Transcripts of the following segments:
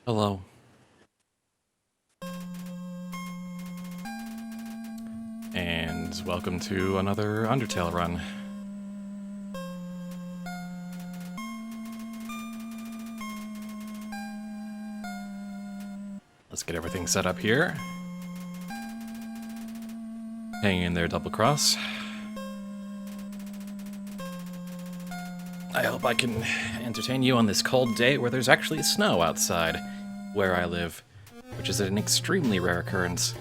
Hello. And welcome to another Undertale run. Let's get everything set up here. Hang in there, double cross. I hope I can entertain you on this cold day where there's actually snow outside where I live, which is an extremely rare occurrence.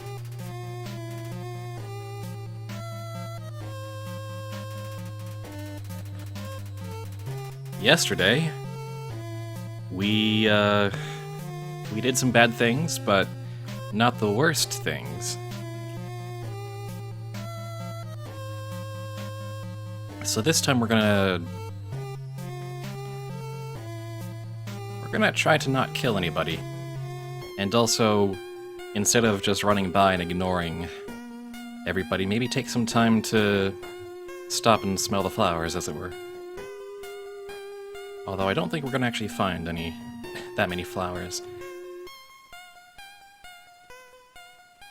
Yesterday, we did some bad things, but not the worst things. So this time we're gonna try to not kill anybody. And also, instead of just running by and ignoring everybody, maybe take some time to stop and smell the flowers, as it were. Although I don't think we're gonna actually find that many flowers.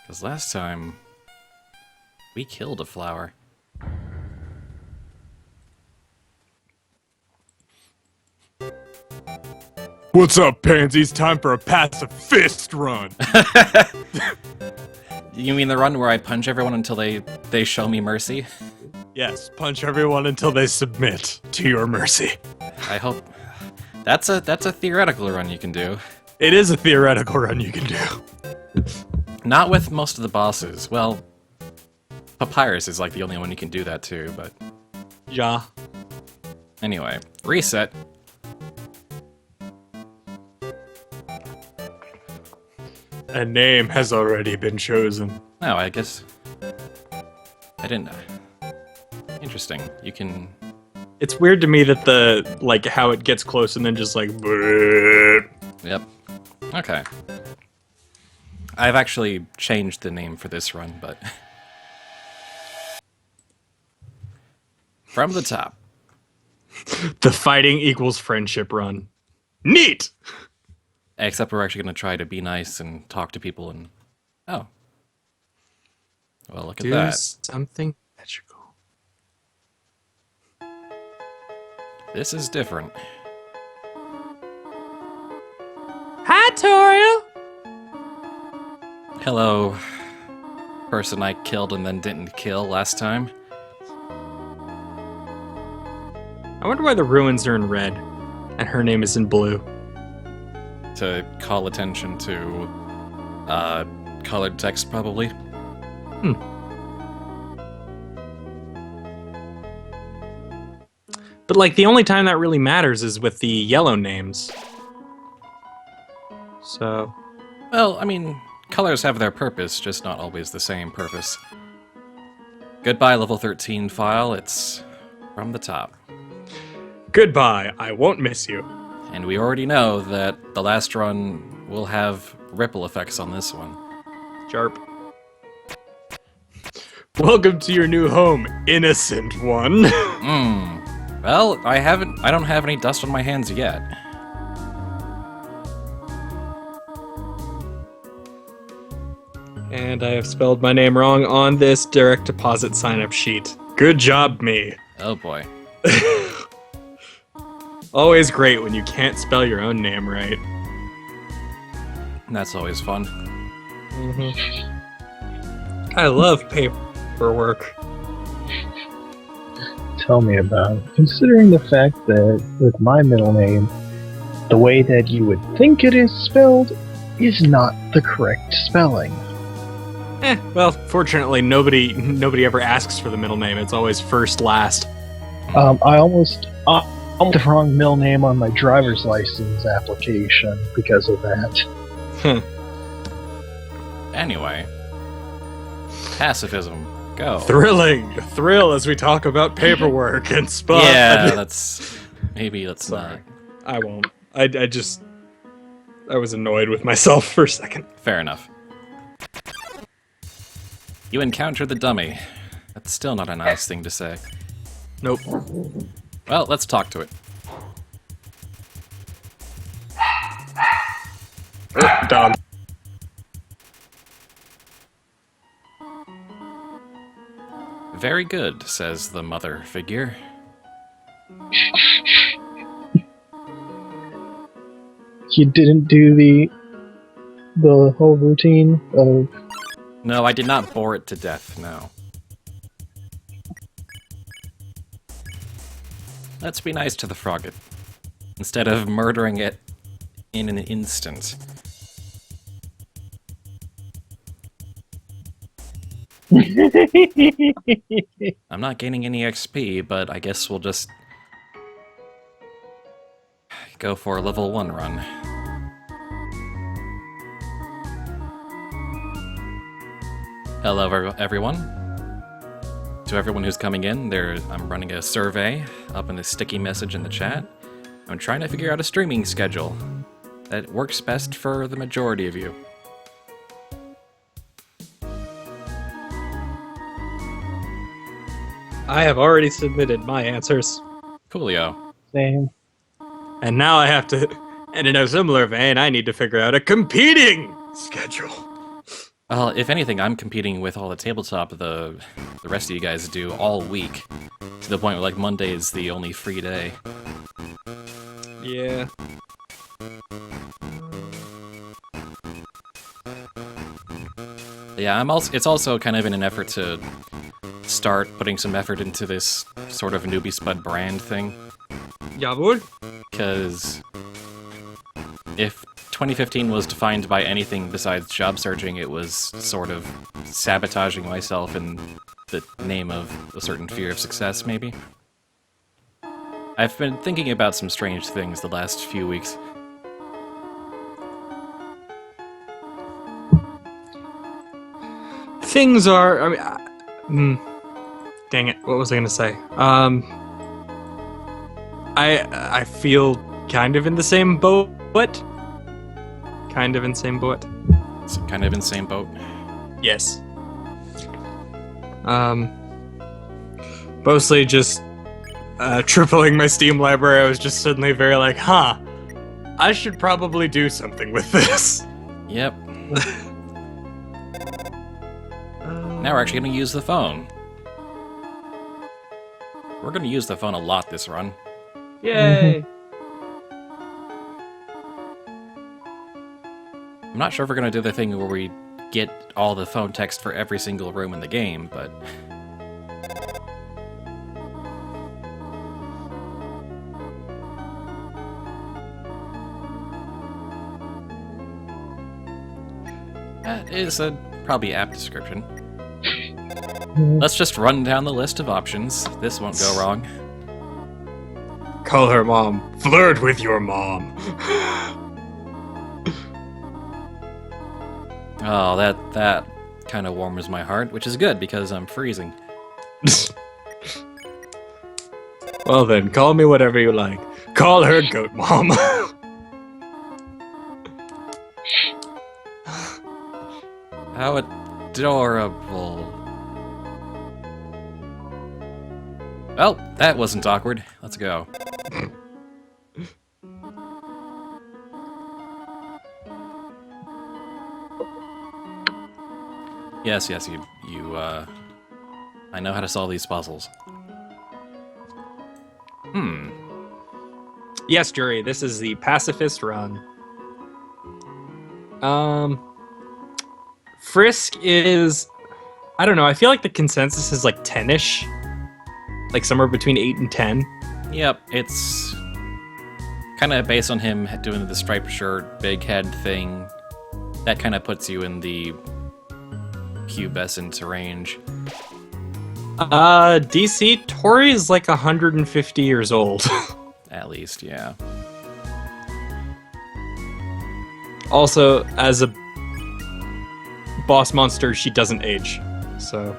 Because last time, we killed a flower. What's up, pansies? Time for a Pacifist run! You mean the run where I punch everyone until they show me mercy? Yes, punch everyone until they submit to your mercy. I hope... That's a theoretical run you can do. It is a theoretical run you can do. Not with most of the bosses. Well, Papyrus is like the only one you can do that to, but... Yeah. Anyway, reset. A name has already been chosen. Oh, I guess... I didn't... Interesting. You can... It's weird to me that how it gets close and then just like... Yep. Okay. I've actually changed the name for this run, but... From the top. The fighting equals friendship run. Neat! Except we're actually going to try to be nice and talk to people and... Oh. Well, look at that. Something magical. This is different. Hi, Toriel! Hello, person I killed and then didn't kill last time. I wonder why the ruins are in red, and her name is in blue. To call attention to colored text, probably. But like the only time that really matters is with the yellow names. So... Well, I mean, colors have their purpose, just not always the same purpose. Goodbye, level 13 file. It's from the top. Goodbye, I won't miss you. And we already know that the last run will have ripple effects on this one. Sharp. Welcome to your new home, innocent one. Well, I don't have any dust on my hands yet. And I have spelled my name wrong on this direct deposit sign-up sheet. Good job, me. Oh boy. Always great when you can't spell your own name right. That's always fun. I love paperwork. Tell me about it. Considering the fact that with my middle name, the way that you would think it is spelled is not the correct spelling. Well, fortunately, nobody ever asks for the middle name. It's always first, last. I almost the wrong middle name on my driver's license application because of that. Anyway. Pacifism. Go. Thrilling! Thrill as we talk about paperwork and stuff. Yeah, maybe let's Sorry. not. I won't. I was annoyed with myself for a second. Fair enough. You encountered the dummy. That's still not a nice thing to say. Nope. Well, let's talk to it. Dog. Very good, says the mother figure. You didn't do the whole routine of... No, I did not bore it to death, no. Let's be nice to the frogget, instead of murdering it in an instant. I'm not gaining any XP, but I guess we'll just go for a level 1 run. Hello, everyone. To everyone who's coming in, I'm running a survey up in the sticky message in the chat. I'm trying to figure out a streaming schedule that works best for the majority of you. I have already submitted my answers. Coolio. Same. And now I have to, and in a similar vein, I need to figure out a competing schedule. Well, if anything, I'm competing with all the tabletop the rest of you guys do all week, to the point where, like, Monday is the only free day. Yeah. Yeah, it's also kind of in an effort to start putting some effort into this sort of Newbiespud brand thing. Jawohl. Because if 2015 was defined by anything besides job searching, it was sort of sabotaging myself in the name of a certain fear of success, maybe. I've been thinking about some strange things the last few weeks. Things are, dang it, what was I gonna say? I feel kind of in the same boat. Kind of in the same boat. It's kind of in the same boat. Yes. Mostly just tripling my Steam library. I was just suddenly very like, huh, I should probably do something with this. Yep. Now we're actually going to use the phone. We're going to use the phone a lot this run. Yay! I'm not sure if we're going to do the thing where we get all the phone text for every single room in the game, but... that is a probably apt description. Let's just run down the list of options. This won't go wrong. Call her mom. Flirt with your mom. Oh, that kind of warms my heart, which is good because I'm freezing. Well then, call me whatever you like. Call her goat mom. How adorable. Well, that wasn't awkward. Let's go. Yes, you, I know how to solve these puzzles. Yes, Jury, this is the Pacifist run. Frisk is... I don't know, I feel like the consensus is like 10-ish. Like somewhere between 8 and 10. Yep, it's kind of based on him doing the striped shirt, big head thing. That kind of puts you in the pubescent range. DC, Tori is like 150 years old. At least, yeah. Also, as a boss monster, she doesn't age, so...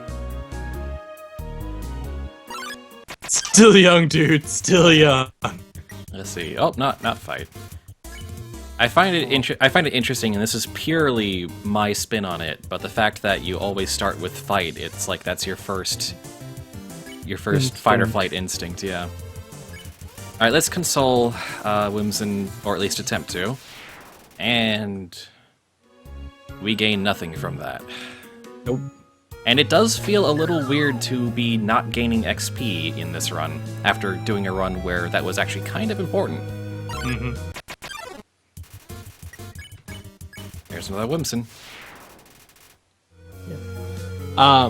Still young, dude. Still young. Let's see. Oh, not fight. I find it interesting, and this is purely my spin on it. But the fact that you always start with fight, it's like that's your first fight or flight instinct. Yeah. All right, let's console Whimsun, or at least attempt to. And We gain nothing from that. Nope. And it does feel a little weird to be not gaining XP in this run, after doing a run where that was actually kind of important. Mm-hmm. There's another Whimsun. I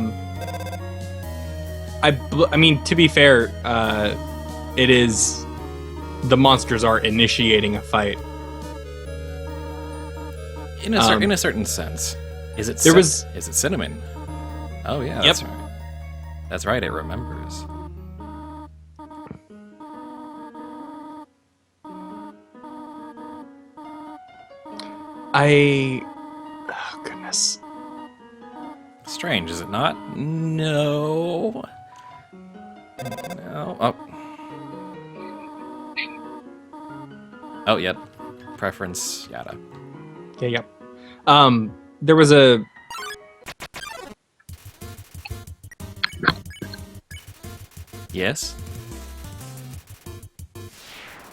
mean, to be fair, it is... The monsters are initiating a fight. In a certain sense. Is it is it Cinnamon? Oh yeah, that's right. That's right, it remembers. Oh, goodness. Strange, is it not? No. No. Oh. Oh, yep. Preference, yada. Okay, yep. There was a... Yes?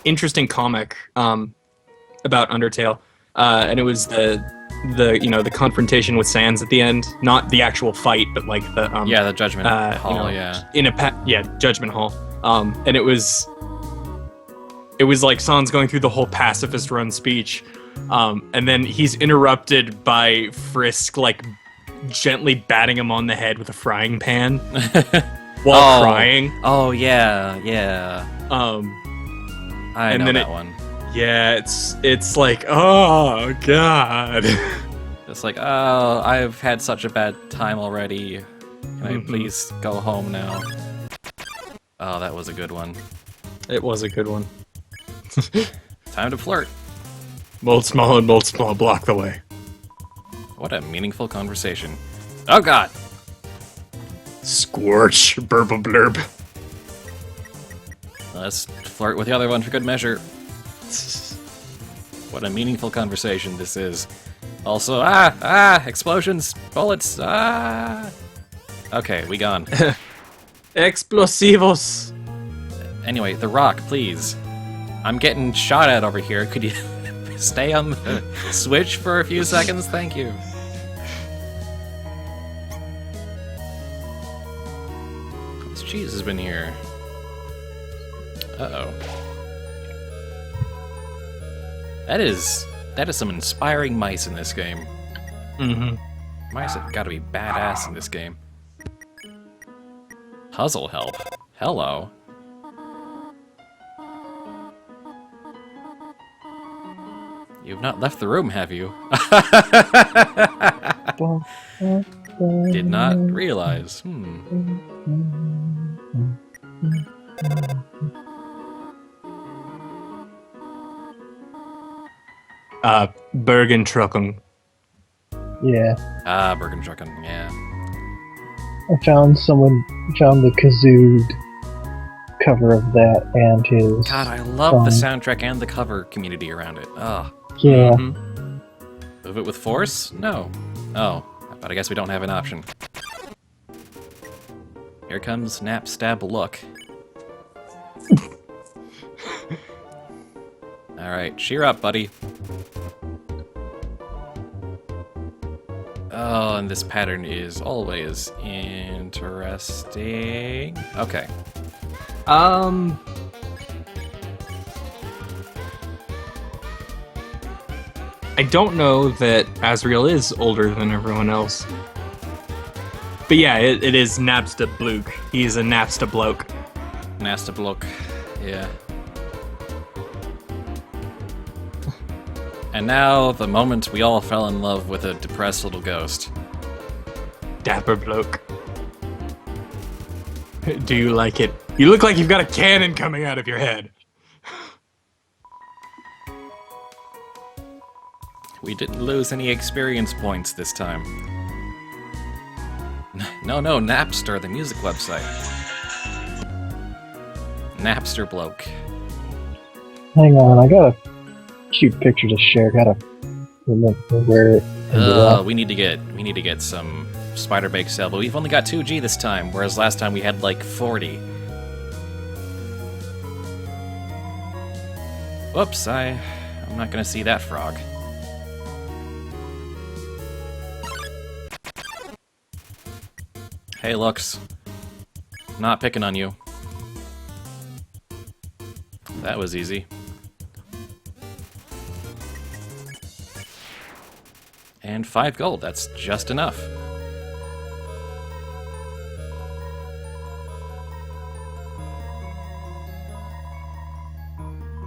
interesting comic about Undertale, and it was the confrontation with Sans at the end, not the actual fight, but like the the Judgment Hall, Judgment Hall, and it was like Sans going through the whole Pacifist run speech, and then he's interrupted by Frisk like gently batting him on the head with a frying pan while crying. Oh yeah. I know that one. Yeah, it's like, oh god. It's like, oh, I've had such a bad time already. Can I please go home now? Oh, that was a good one. It was a good one. Time to flirt. Mold small and mold small block the way. What a meaningful conversation. Oh god! Scorch, burble blurb. Let's flirt with the other one for good measure. What a meaningful conversation this is. Also, explosions, bullets, Okay, we gone. Explosivos. Anyway, the rock, please. I'm getting shot at over here. Could you stay on the switch for a few seconds? Thank you. This cheese has been here. Uh-oh. That is some inspiring mice in this game. Mice have gotta be badass in this game. Puzzle help. Hello. You've not left the room, have you? Did not realize. Bergentrucken. Yeah. Bergentrucken, yeah. I found the Kazoo cover of that and his... God, I love the soundtrack and the cover community around it. Oh. Yeah. Move it with force? No. Oh, but I guess we don't have an option. Here comes Nap Stab Look. Alright, cheer up, buddy. Oh, and this pattern is always interesting. Okay. I don't know that Asriel is older than everyone else. But yeah, it is Napsta Bloke. He's a Napsta bloke. Nasta Bloke, yeah. And now, the moment we all fell in love with a depressed little ghost. Dapper bloke. Do you like it? You look like you've got a cannon coming out of your head. We didn't lose any experience points this time. No, Napster, the music website. Napster Bloke. Hang on, I got a cute picture to share. Gotta remember where it ended up. We need to get some Spider Bake Sale, but we've only got 2G this time, whereas last time we had like 40. Whoops, I'm not gonna see that frog. Hey, Lux. Not picking on you. That was easy. And 5 gold, that's just enough.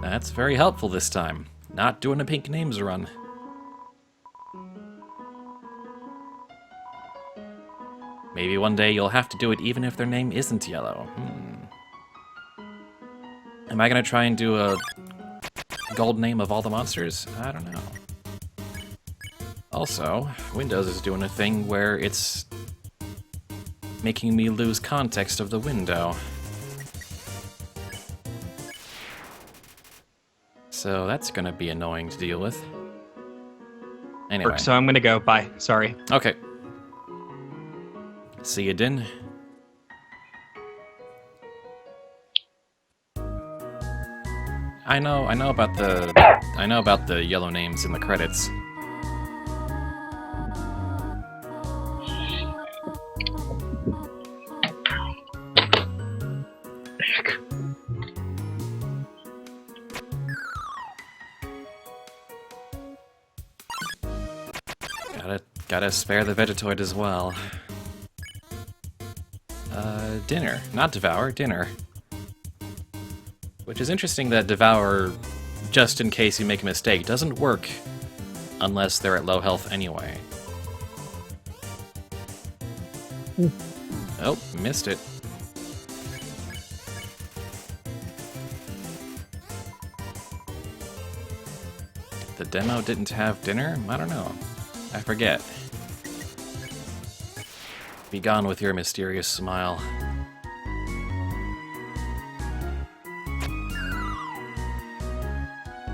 That's very helpful this time. Not doing a pink names run. Maybe one day you'll have to do it even if their name isn't yellow. Am I gonna try and do a gold name of all the monsters? I don't know. Also, Windows is doing a thing where it's making me lose context of the window. So that's gonna be annoying to deal with. Anyway. So I'm gonna go. Bye. Sorry. Okay. See you, Din. I know about the yellow names in the credits. Gotta spare the Vegetoid as well. Dinner. Not Devour, dinner. Which is interesting that Devour, just in case you make a mistake, doesn't work unless they're at low health anyway. Oh, missed it. The demo didn't have dinner? I don't know. I forget. Be gone with your mysterious smile.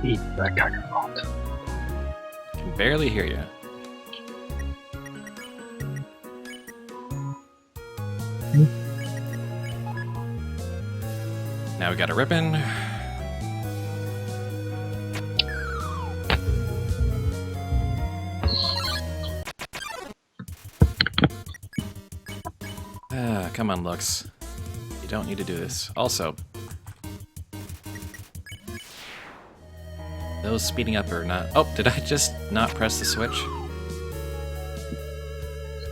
Eat that kakarot. Can barely hear you. Now we got a ribbon. Come on, Lux. You don't need to do this. Also, those speeding up are not... Oh, did I just not press the switch?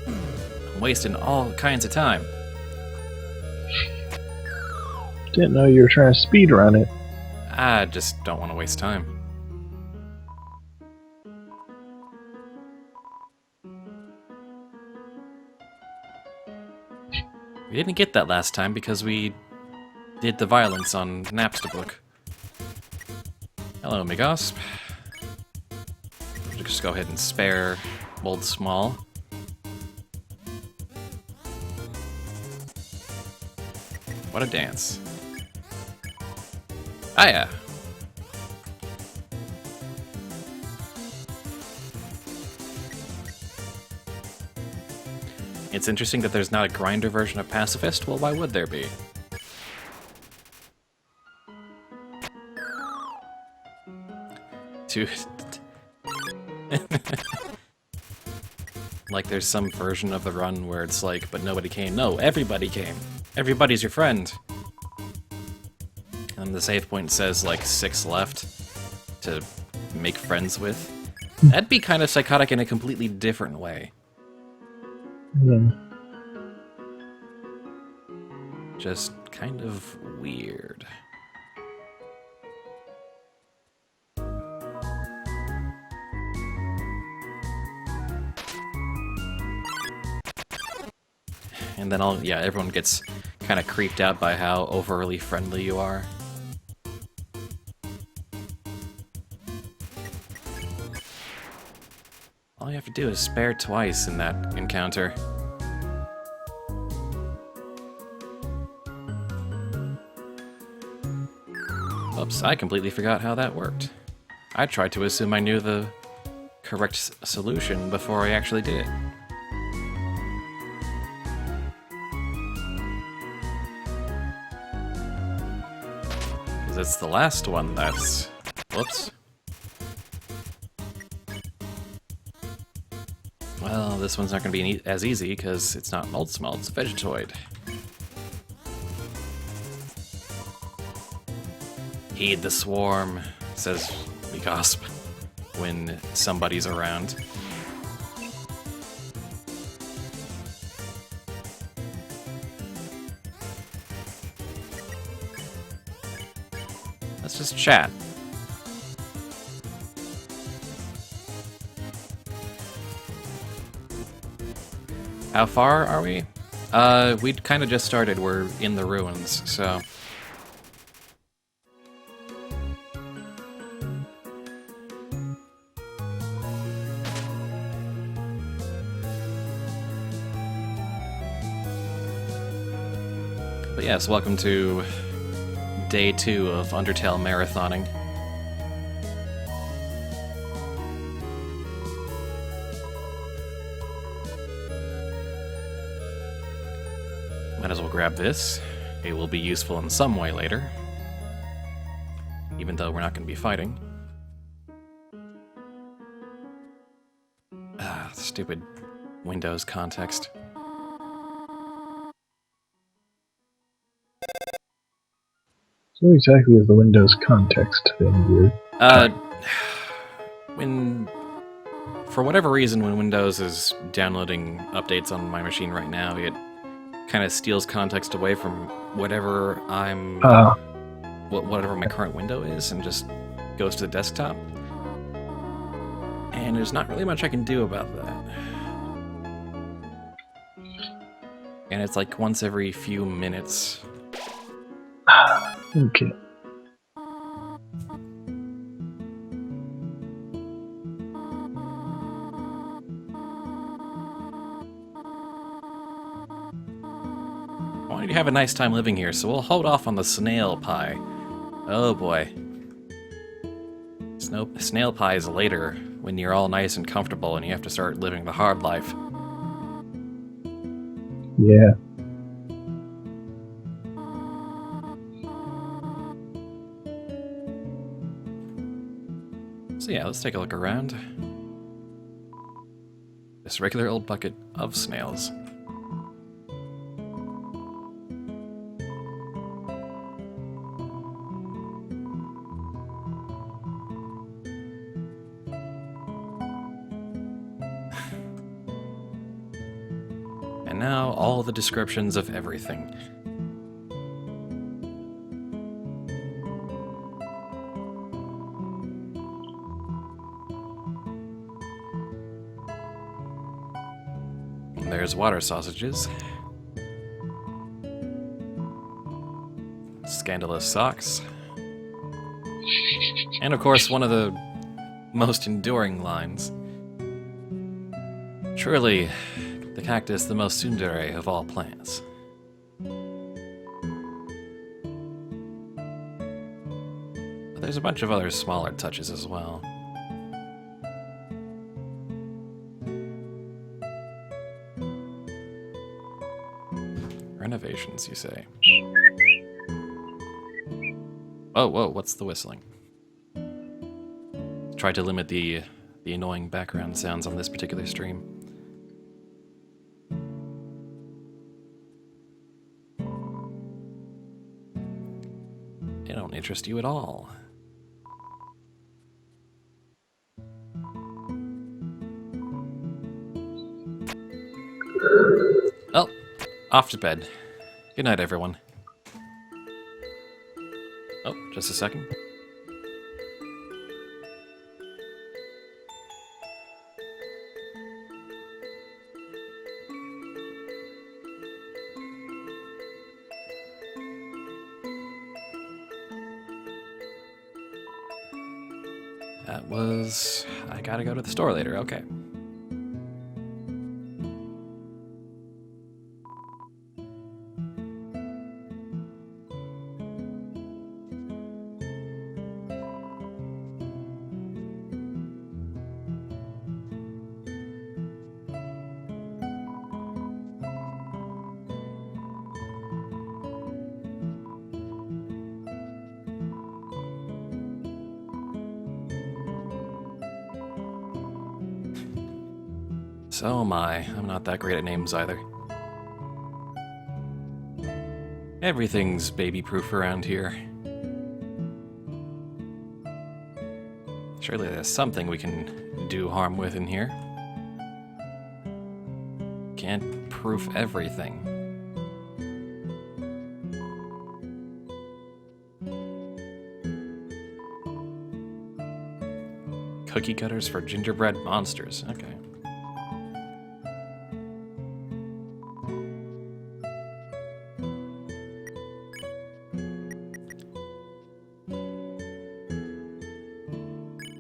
I'm wasting all kinds of time. Didn't know you were trying to speedrun it. I just don't want to waste time. We didn't get that last time because we did the violence on Napstablook. Hello, Migasp. We'll just go ahead and spare Mold Small. What a dance. Ah, yeah. It's interesting that there's not a grinder version of Pacifist. Well, why would there be? Like there's some version of the run where it's like, but nobody came. No, everybody came. Everybody's your friend. And the save point says like 6 left to make friends with. That'd be kind of psychotic in a completely different way. Yeah. Just kind of weird. And then everyone gets kind of creeped out by how overly friendly you are. All you have to do is spare twice in that encounter. Oops, I completely forgot how that worked. I tried to assume I knew the correct solution before I actually did it. Because it's the last one that's... Whoops. Well, this one's not going to be as easy because it's not mold smell, it's Vegetoid. Heed the swarm, says Wegasp when somebody's around. Let's just chat. How far are we? We'd kind of just started. We're in the ruins, so... But yes, welcome to day 2 of Undertale marathoning. Might as well grab this. It will be useful in some way later. Even though we're not going to be fighting. Ah, stupid Windows context. So exactly is the Windows context thing weird? When... For whatever reason, when Windows is downloading updates on my machine right now, it kind of steals context away from whatever I'm... whatever my current window is, and just goes to the desktop. And there's not really much I can do about that. And it's like once every few minutes. Okay. I wanted to have a nice time living here, so we'll hold off on the snail pie. Oh boy. Snail pie is later, when you're all nice and comfortable and you have to start living the hard life. Yeah. So yeah, let's take a look around. This regular old bucket of snails. And now all the descriptions of everything. There's water sausages. Scandalous socks. And of course, one of the most enduring lines. Truly, the cactus the most tsundere of all plants. But there's a bunch of other smaller touches as well. Renovations, you say? Oh, whoa, what's the whistling? Try to limit the annoying background sounds on this particular stream. They don't interest you at all. Oh, off to bed. Good night, everyone. Oh, just a second. That was... I gotta go to the store later, okay. So am I. I'm not that great at names either. Everything's baby-proof around here. Surely there's something we can do harm with in here. Can't proof everything. Cookie cutters for gingerbread monsters. Okay.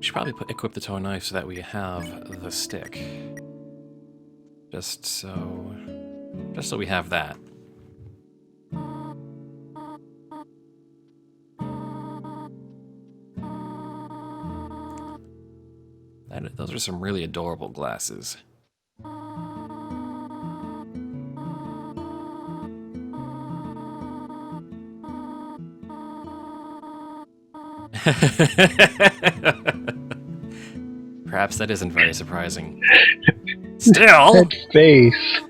Should probably equip the tow knife so that we have the stick. Just so we have that. Those are some really adorable glasses. Perhaps that isn't very surprising. Still! That face.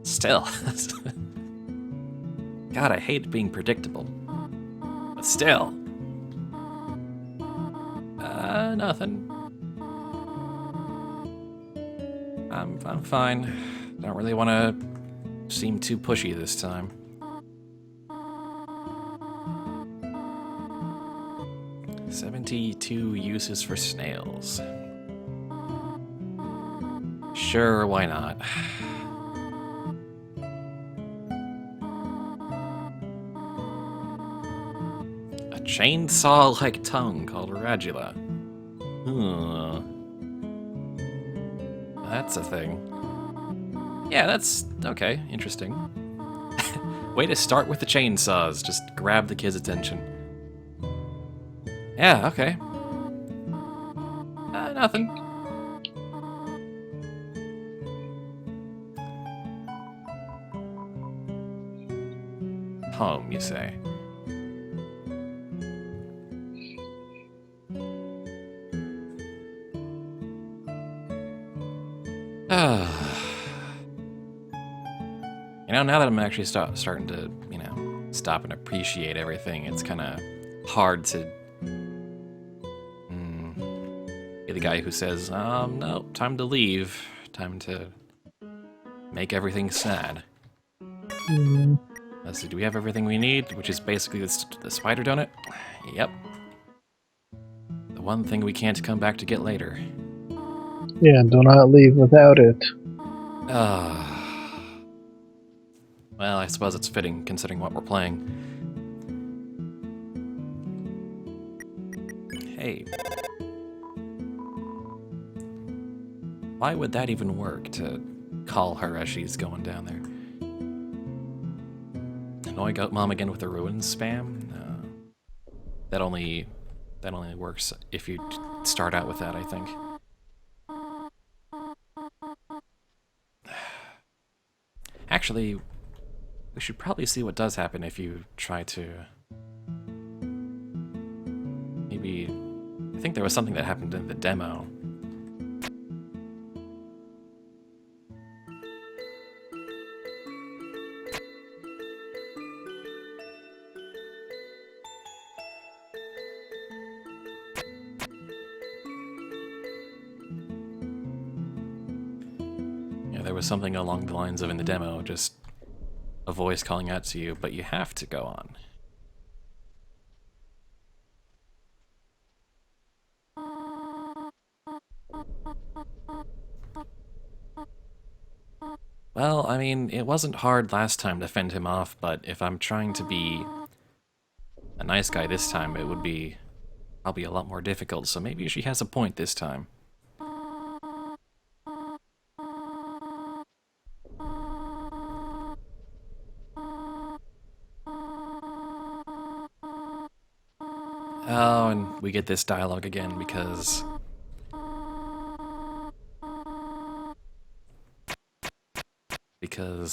Still. God, I hate being predictable. But still. Nothing. I'm fine. Don't really want to seem too pushy this time. "72 uses for snails." Sure, why not? A chainsaw-like tongue called radula. That's a thing. Yeah, that's okay. Interesting. Way to start with the chainsaws. Just grab the kids' attention. Yeah, okay. Nothing. Home, you say? You know, now that I'm actually starting to, stop and appreciate everything, it's kind of hard to be the guy who says, no, time to leave. Time to make everything sad. Let's see, do we have everything we need? Which is basically the spider donut? Yep. The one thing we can't come back to get later. Yeah, do not leave without it. Well, I suppose it's fitting considering what we're playing. Hey. Why would that even work, to call her as she's going down there? Annoy Goat Mom again with the ruins spam? That only works if you start out with that, I think. Actually, we should probably see what does happen if you try to... Maybe... I think there was something that happened in the demo. There was something along the lines of in the demo, just a voice calling out to you, but you have to go on. Well, I mean, it wasn't hard last time to fend him off, but if I'm trying to be a nice guy this time, it would be probably a lot more difficult, so maybe she has a point this time. Oh, and we get this dialogue again because...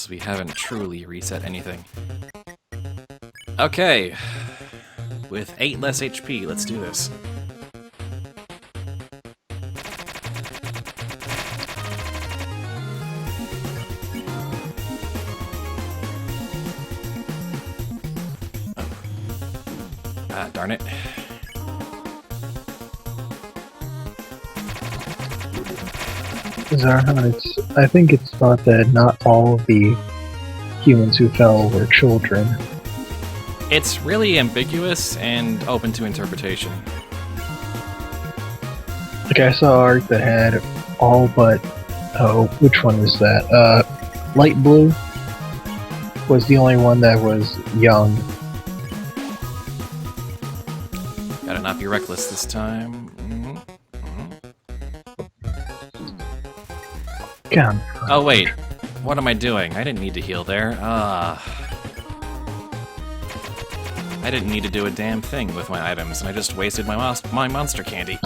we haven't truly reset anything. Okay. With 8 less HP, let's do this. Ah, darn it. Zarhan, I think it's thought that not all of the humans who fell were children. It's really ambiguous and open to interpretation. Like, I saw art that had all but... Oh, which one was that? Light blue was the only one that was young. Gotta not be reckless this time. God. Oh wait, what am I doing? I didn't need to heal there. I didn't need to do a damn thing with my items, and I just wasted my monster candy.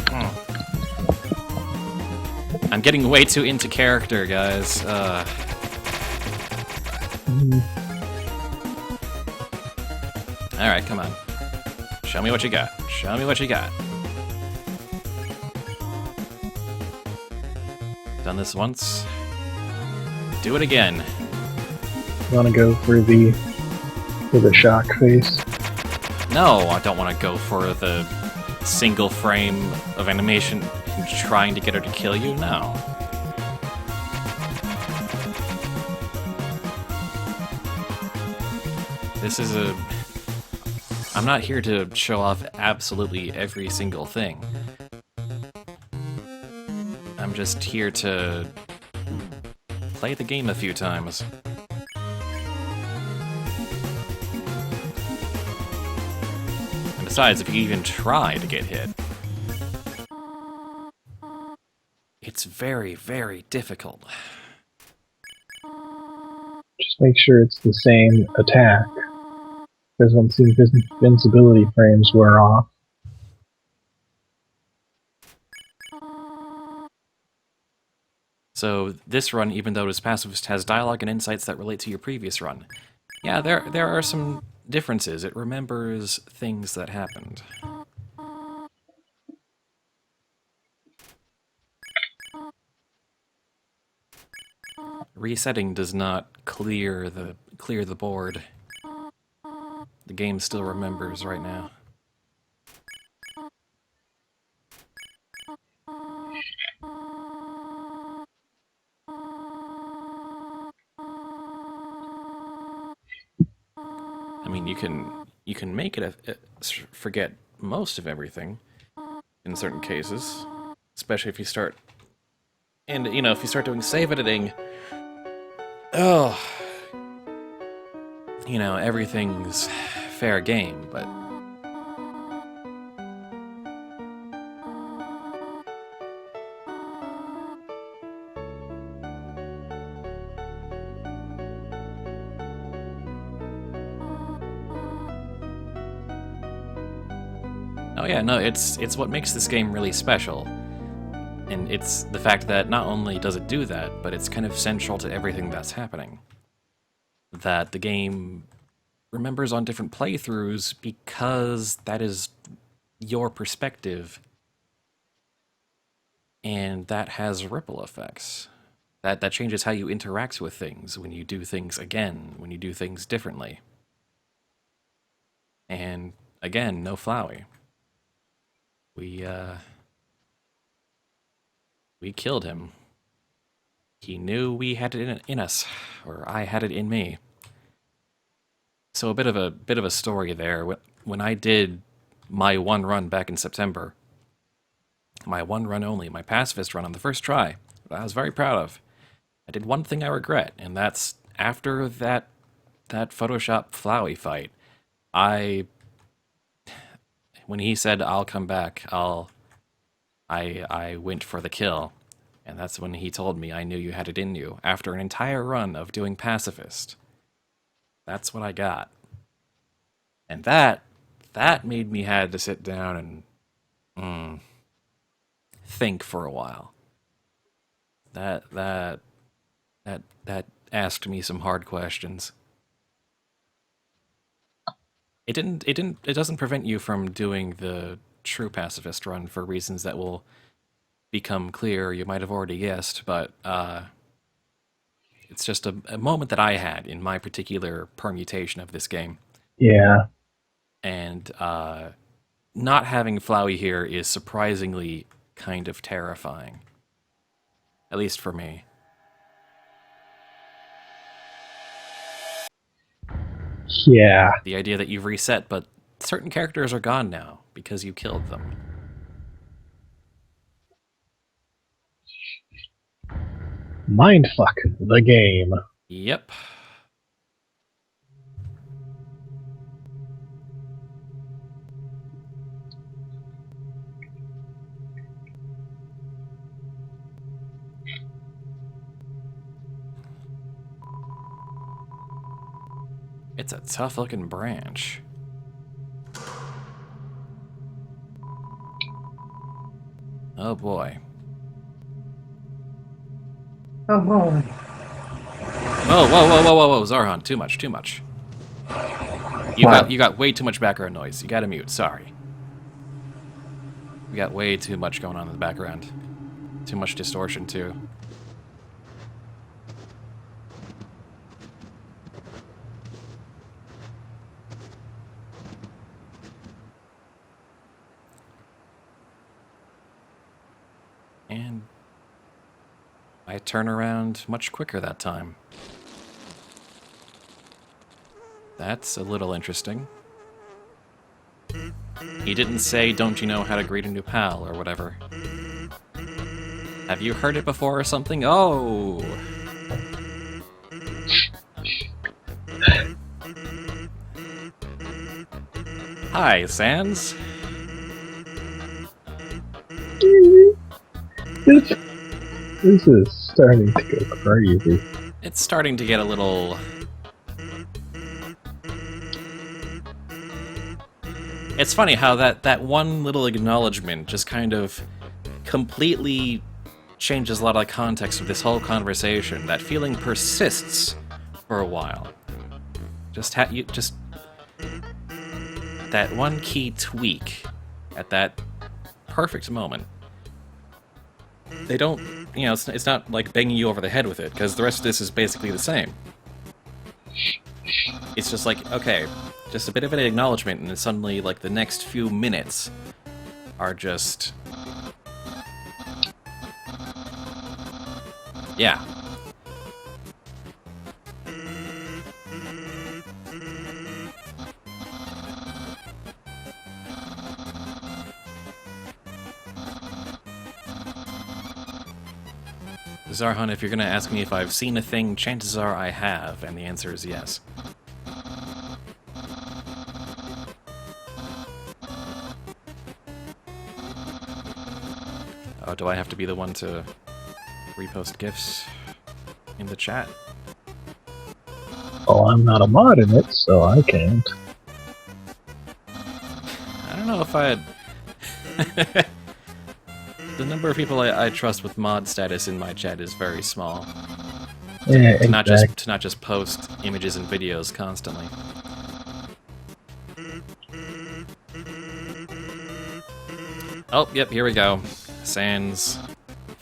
I'm getting way too into character, guys. Alright, come on. Show me what you got. Show me what you got. Done this once. Do it again. You wanna go for the shock face? No, I don't want to go for the single frame of animation trying to get her to kill you. No. This is a... I'm not here to show off absolutely every single thing. I'm just here to play the game a few times. And besides, if you even try to get hit, it's very, very difficult. Just make sure it's the same attack. Because once the invincibility frames wear off. So this run, even though it is pacifist, has dialogue and insights that relate to your previous run. Yeah, there are some differences. It remembers things that happened. Resetting does not clear the board. The game still remembers right now. I mean, you can make it forget most of everything in certain cases, especially if you start, and you know, if you start doing save editing. Oh, you know, everything's fair game, but oh yeah, no, it's what makes this game really special. And it's the fact that not only does it do that, but it's kind of central to everything that's happening. That the game remembers on different playthroughs because that is your perspective. And that has ripple effects. That changes how you interact with things when you do things again, when you do things differently. And again, no Flowey. We killed him. He knew we had it in us, or I had it in me. So a bit of a story there. When I did my one run back in September, my one run only, my pacifist run on the first try, that I was very proud of. I did one thing I regret, and that's after that Photoshop Flowey fight. When he said I'll come back, I went for the kill, and that's when he told me I knew you had it in you. After an entire run of doing pacifist, that's what I got, and that made me had to sit down and think for a while. That asked me some hard questions. It doesn't prevent you from doing the true pacifist run for reasons that will become clear. You might have already guessed, but it's just a moment that I had in my particular permutation of this game. Yeah. And not having Flowey here is surprisingly kind of terrifying. At least for me. Yeah. The idea that you've reset, but certain characters are gone now because you killed them. Mindfuck the game. Yep. It's a tough looking branch. Oh boy. Oh boy. Whoa, whoa, whoa, whoa, whoa, whoa, Zarhan, too much, too much. You got way too much background noise. You gotta mute, sorry. We got way too much going on in the background. Too much distortion, too. And I turn around much quicker that time. That's a little interesting. He didn't say, "Don't you know how to greet a new pal," or whatever. Have you heard it before or something? Oh! Hi, Sans. This is starting to go crazy. It's starting to get a little... It's funny how that one little acknowledgement just kind of completely changes a lot of the context of this whole conversation. That feeling persists for a while. Just that one key tweak at that perfect moment. They don't, you know, it's not like banging you over the head with it, because the rest of this is basically the same. It's just like, okay, just a bit of an acknowledgement, and then suddenly, like, the next few minutes are just... Yeah. Zarhan, if you're gonna ask me if I've seen a thing, chances are I have, and the answer is yes. Oh, do I have to be the one to repost GIFs in the chat? Oh, I'm not a mod in it, so I can't. I don't know if I'd... The number of people I trust with mod status in my chat is very small. Yeah, To not exactly. just post images and videos constantly. Oh, yep, here we go. Sans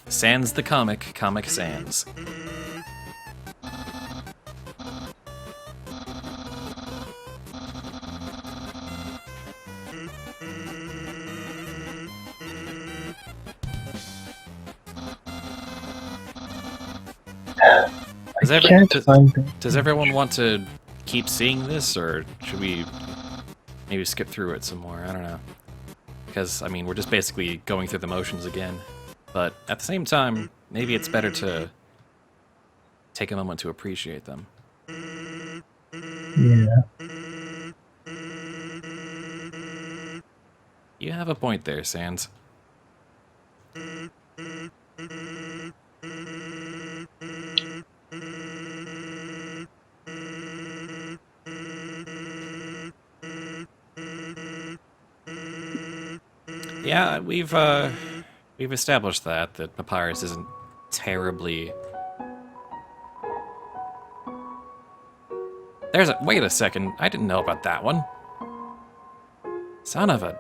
the Comic Sans. Does everyone want to keep seeing this, or should we maybe skip through it some more? I don't know. Because, I mean, we're just basically going through the motions again. But at the same time, maybe it's better to take a moment to appreciate them. Yeah. You have a point there, Sans. Yeah, we've established that Papyrus isn't terribly... Wait a second, I didn't know about that one. Son of a...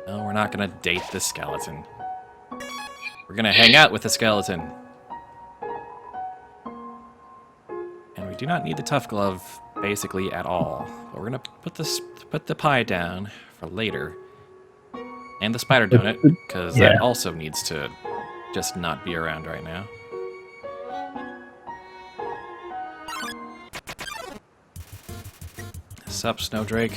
No, we're not gonna date the skeleton. We're gonna hang out with the skeleton. We do not need the tough glove basically at all. But we're gonna put the pie down for later. And the spider donut, because Yeah. that also needs to just not be around right now. Sup, Snowdrake?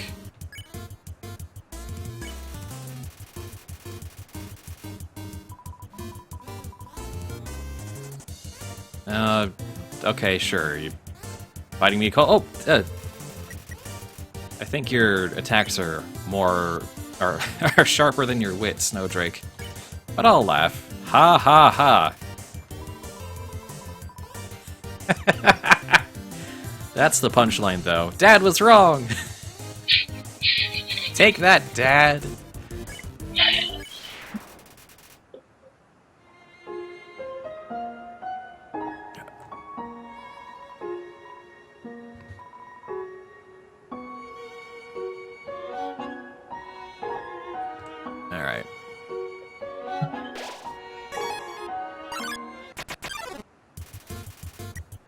Okay, sure. You fighting me? I think your attacks are are sharper than your wit, Snowdrake. But I'll laugh. Ha ha ha. That's the punchline, though. Dad was wrong. Take that, Dad. All right.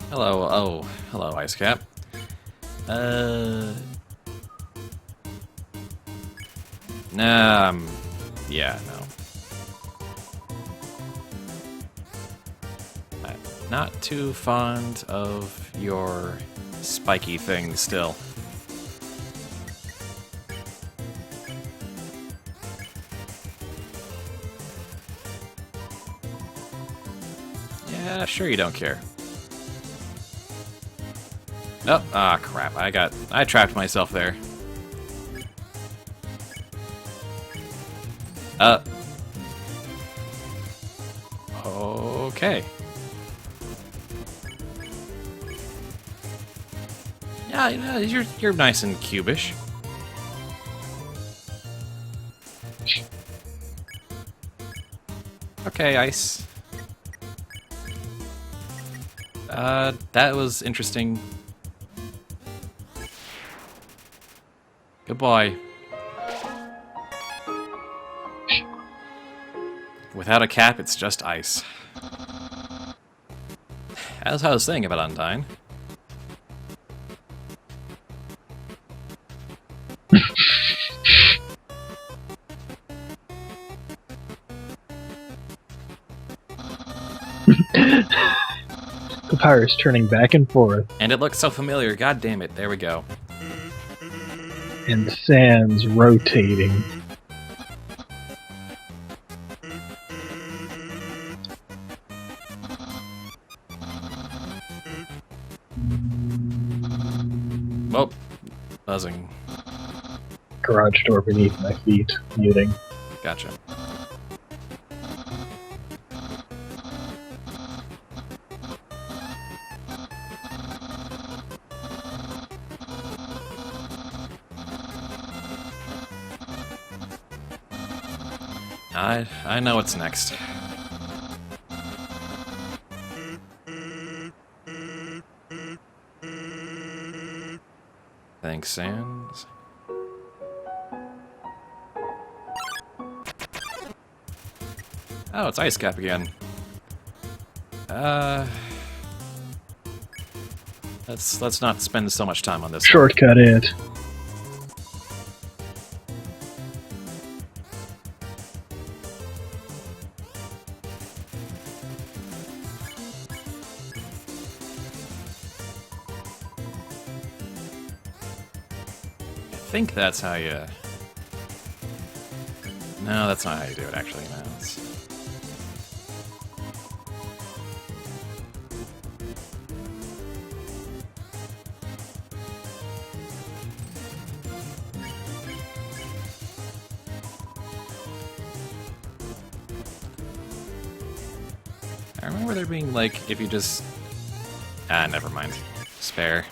Hello. Oh, hello, Ice Cap. Nah, yeah, no. I'm not too fond of your spiky thing still. Yeah, sure you don't care. Oh, ah, crap. I trapped myself there. Okay. Yeah, you're nice and cubish. Okay, Ice. That was interesting. Good boy. Without a cap, it's just ice. As I was saying about Undyne. Papyrus turning back and forth, And it looks so familiar, god damn it, there we go. and Sans rotating. Oh, buzzing. Garage door beneath my feet, muting. Gotcha. I know what's next. Thanks, Sans. Oh, it's Ice Cap again. Let's not spend so much time on this. Shortcut it. I think that's how you... No, that's not how you do it, actually. No, it's... I remember there being, like, if you just... Ah, never mind. Spare.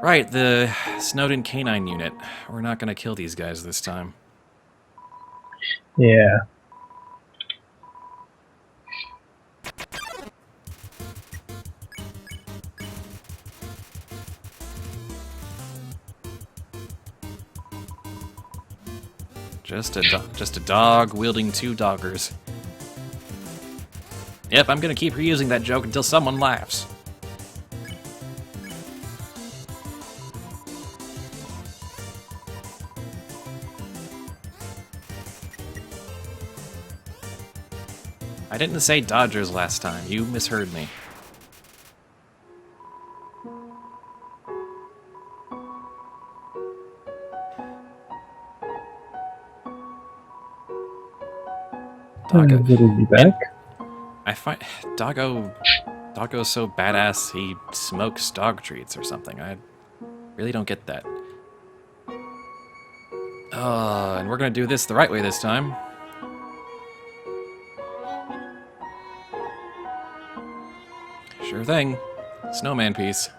Right, the Snowden Canine Unit. We're not gonna kill these guys this time. Yeah. Just a dog wielding two doggers. Yep, I'm gonna keep reusing that joke until someone laughs. I didn't say Dodgers last time. You misheard me. Doggo. Good to be back. I find Doggo's so badass he smokes dog treats or something. I really don't get that. And we're gonna do this the right way this time. Sure thing. Snowman piece.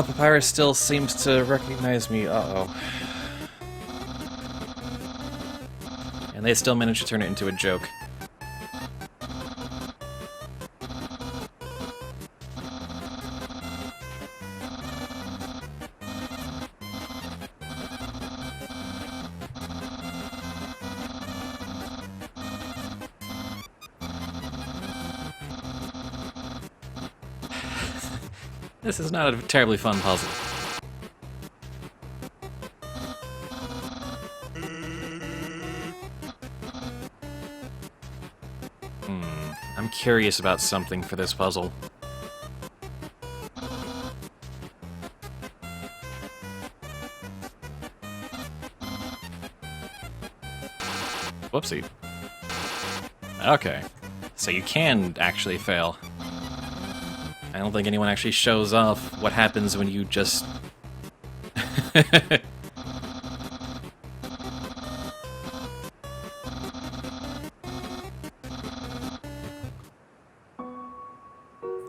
Papyrus still seems to recognize me. Uh-oh. And they still managed to turn it into a joke. This is not a terribly fun puzzle. I'm curious about something for this puzzle. Whoopsie. Okay. So you can actually fail. I don't think anyone actually shows off what happens when you just...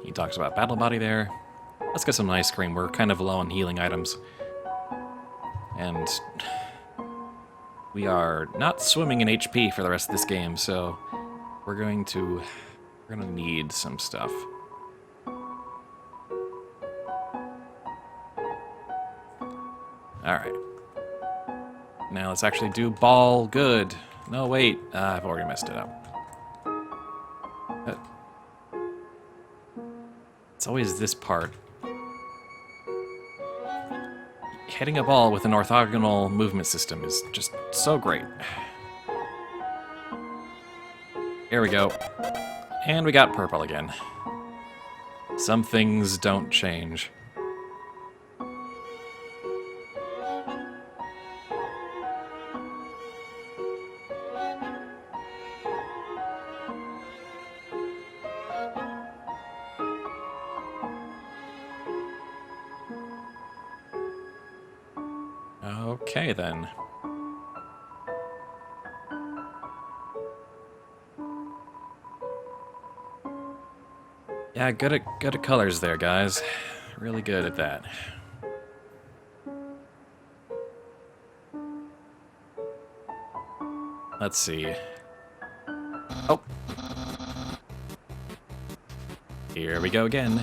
He talks about Battle Body there. Let's get some ice cream. We're kind of low on healing items. And we are not swimming in HP for the rest of this game, so we're gonna need some stuff. Alright. Now let's actually do ball good. No, wait. I've already messed it up. It's always this part. Hitting a ball with an orthogonal movement system is just so great. Here we go. And we got purple again. Some things don't change. Okay, then. Yeah, good at colors there, guys. Really good at that. Let's see. Oh! Here we go again.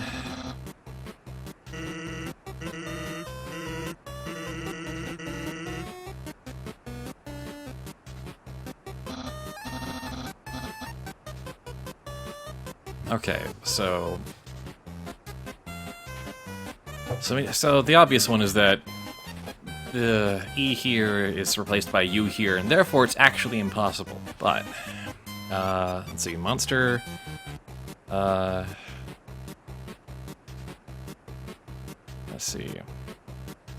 Okay, so the obvious one is that the E here is replaced by U here, and therefore it's actually impossible. But let's see, monster. Let's see,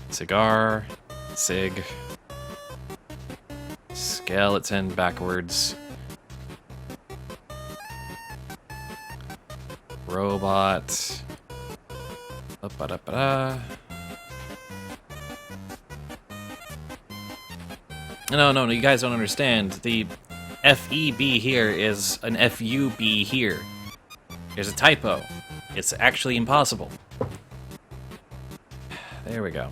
cigar, sig, skeleton backwards. Robot. No, you guys don't understand. The FEB here is an FUB here. There's a typo. It's actually impossible. There we go.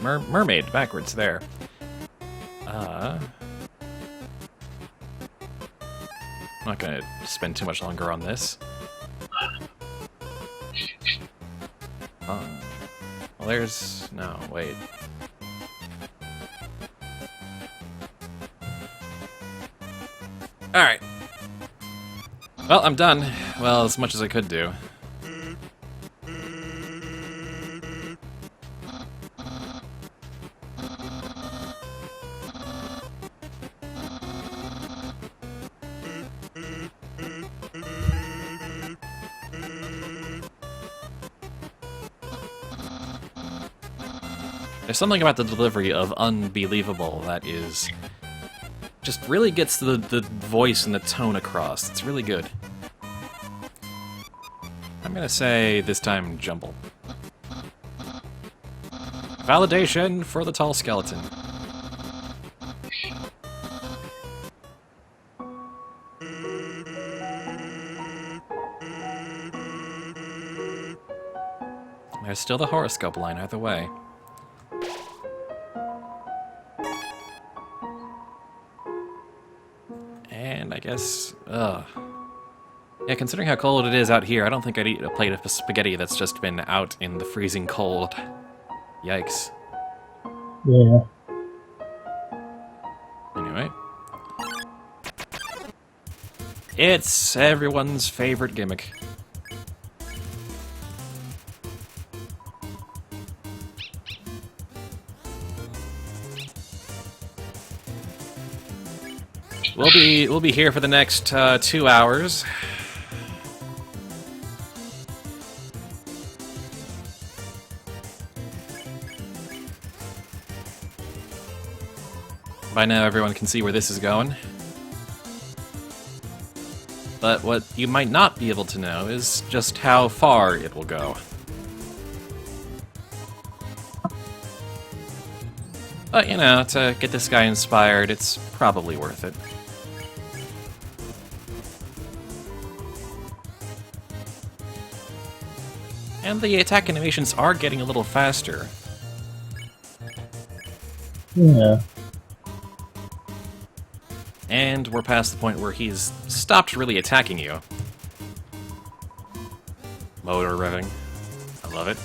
Mermaid backwards there. not gonna spend too much longer on this. Oh. Well, there's... No, wait. Alright. Well, I'm done. Well, as much as I could do. There's something about the delivery of Unbelievable that is... just really gets the voice and the tone across. It's really good. I'm gonna say, this time, Jumble. Validation for the tall skeleton. There's still the horoscope line either way. And I guess, yeah, considering how cold it is out here, I don't think I'd eat a plate of spaghetti that's just been out in the freezing cold. Yikes. Yeah. Anyway. It's everyone's favorite gimmick. We'll be here for the next 2 hours. By now everyone can see where this is going. But what you might not be able to know is just how far it will go. But, you know, to get this guy inspired, it's probably worth it. And the attack animations are getting a little faster. Yeah. And we're past the point where he's stopped really attacking you. Motor revving. I love it.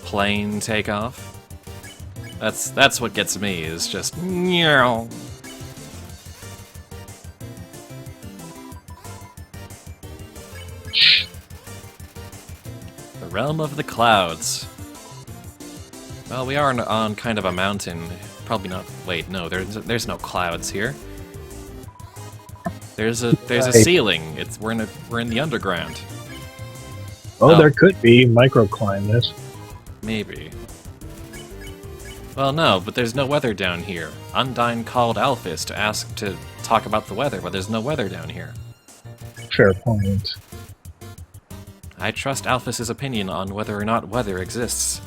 Plane takeoff. That's what gets me, is just... meow. The realm of the clouds. Well, we are on kind of a mountain. Probably not. Wait, no. There's no clouds here. There's a ceiling. We're in the underground. Oh, there could be microclimate this. Maybe. Well, no, but there's no weather down here. Undyne called Alphys to ask to talk about the weather, but there's no weather down here. Fair point. I trust Alphys' opinion on whether or not weather exists.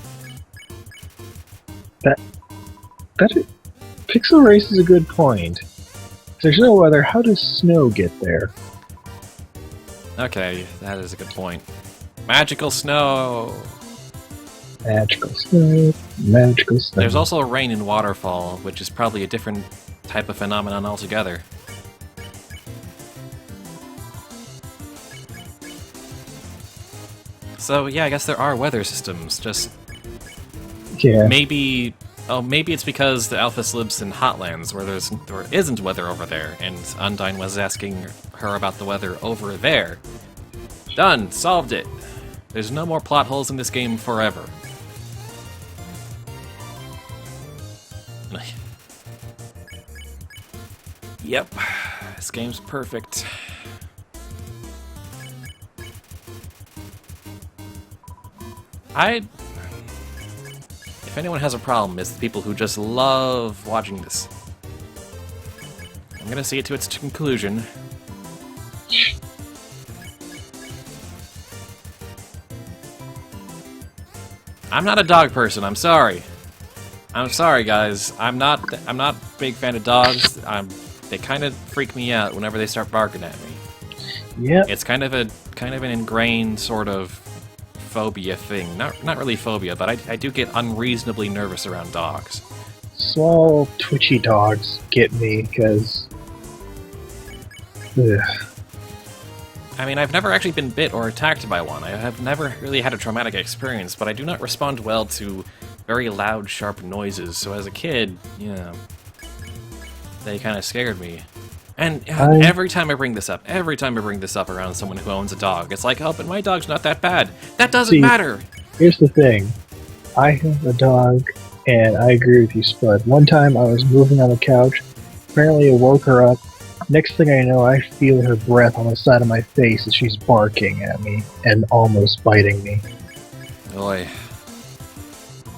Pixel Race is a good point. If there's no weather, how does snow get there? Okay, that is a good point. Magical snow! Magical snow, magical snow. There's also rain and waterfall, which is probably a different type of phenomenon altogether. So yeah, I guess there are weather systems, just... Yeah. Maybe it's because the Alphys lives in hotlands where there isn't weather over there, and Undyne was asking her about the weather over there. Done! Solved it! There's no more plot holes in this game forever. Yep, this game's perfect. If anyone has a problem, it's the people who just love watching this. I'm gonna see it to its conclusion. I'm not a dog person, I'm sorry. I'm sorry, guys. I'm not a big fan of dogs. They kind of freak me out whenever they start barking at me. Yeah. It's kind of an ingrained sort of phobia thing. Not really phobia, but I do get unreasonably nervous around dogs. small twitchy dogs get me because. I mean, I've never actually been bit or attacked by one. I have never really had a traumatic experience, but I do not respond well to very loud, sharp noises. So as a kid, they kind of scared me. And every time I bring this up around someone who owns a dog, it's like, oh, but my dog's not that bad. That doesn't matter. Here's the thing. I have a dog, and I agree with you, Spud. One time I was moving on the couch. Apparently it woke her up. Next thing I know, I feel her breath on the side of my face as she's barking at me and almost biting me. Boy.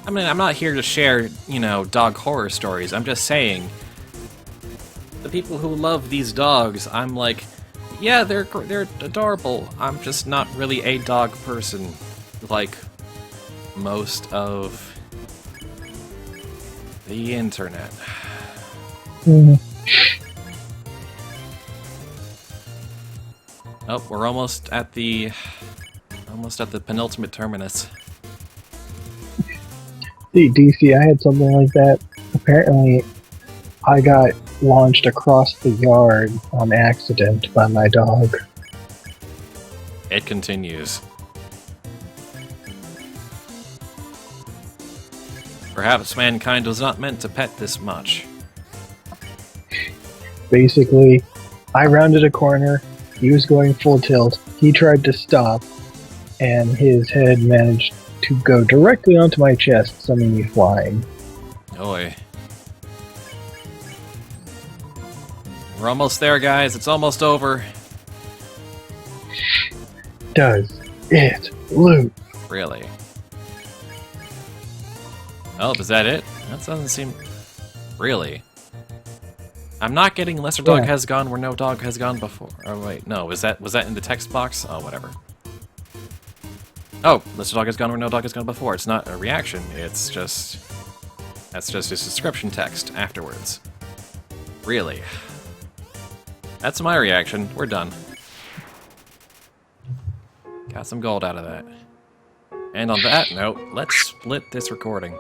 I mean, I'm not here to share, dog horror stories. I'm just saying, the people who love these dogs, I'm like, yeah, they're adorable. I'm just not really a dog person, like most of the internet. Oh, we're almost at the penultimate terminus. See, DC, I had something like that. Apparently, I got launched across the yard on accident by my dog. It continues. Perhaps mankind was not meant to pet this much. Basically, I rounded a corner, he was going full tilt, he tried to stop, and his head managed to go directly onto my chest, sending me flying. Oi. We're almost there, guys. It's almost over. Does it loop? Really? Oh, is that it? That doesn't seem... Really? I'm not getting lesser dog has gone where no dog has gone before. Oh, wait. No, was that in the text box? Oh, whatever. Oh, lesser dog has gone where no dog has gone before. It's not a reaction. It's just... That's just his description text afterwards. Really? That's my reaction. We're done. Got some gold out of that. And on that note, let's split this recording.